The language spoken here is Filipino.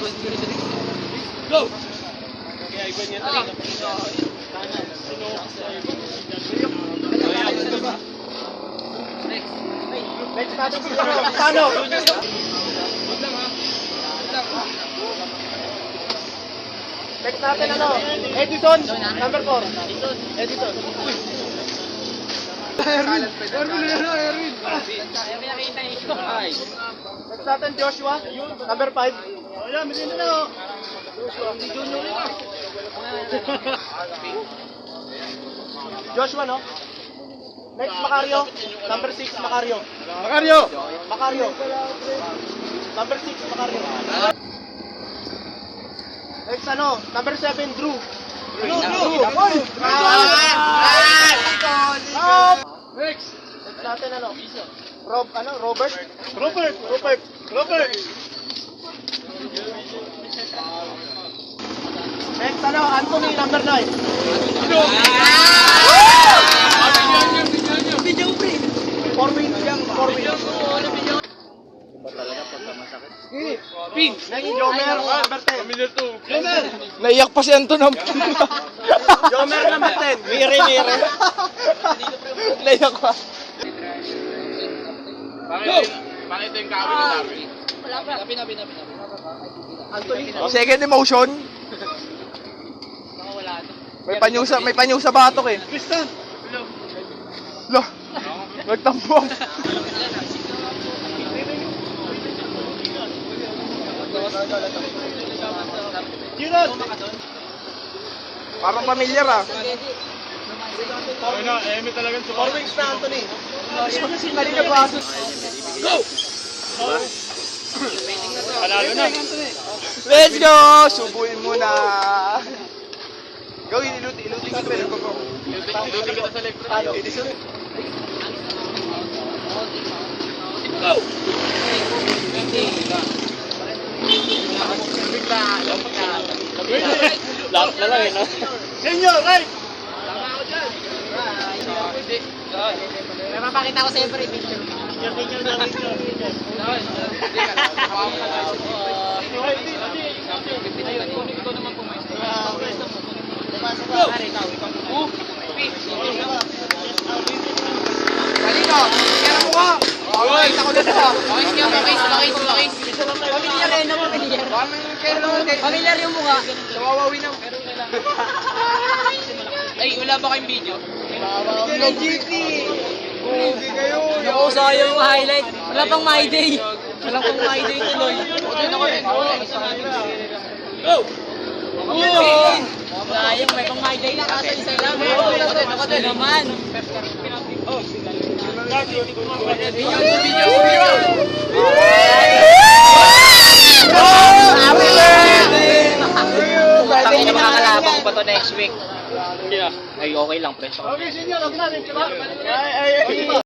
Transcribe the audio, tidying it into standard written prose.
Go! Next natin si Sano. Next natin Edison, number 4. Edison. Erwin. Next natin Joshua, number 5. Ayan, bilhin na Joshua, no? Next, Macario. Number 6, Macario. Macario. Number 6, Macario. Next, number 7, Drew. Next natin, Robert. Next, Anthony, number 9. Four wins. Pink. Naging Jomer, number 10. Jomer. Naiyak pa si Anton. Jomer, number 10. Mire. Naiyak pa. Bakit yung kawin na namin? Anthony. Second emotion. May panyo sa batok eh. Tristan. Loh. Nagtampong. Giron. Parang pamilyar ah. Eme talagang Four wins na, Anthony. Kanina pa. Go! Panalo na. Let's go! Subuin mo na. Gawin, ilutin ka pero ko. Ilutin kita sa electro. Edison. Go! Lahat na lang eh, no? Senior, right! May mapakita ko sa iyo, pre. Picture. Kanina, kaya mo ka. Kita ko dito ah. Bakit. Pamilyar eh, no? Pamilyar yung mukha. Nawawawi na. Ay, wala ba kayong video? Ng GT. Hindi kayo. Oo, sayang yung highlight. Wala pang my day. Wala pang my day tuloy. Go! Sayang, may pang my day na kasi isa lang. Ako din naman. Happy birthday! Kami na makakalabang pa to next week. Hindi na. Ay, okay lang, pre. Okay, senior, okay na.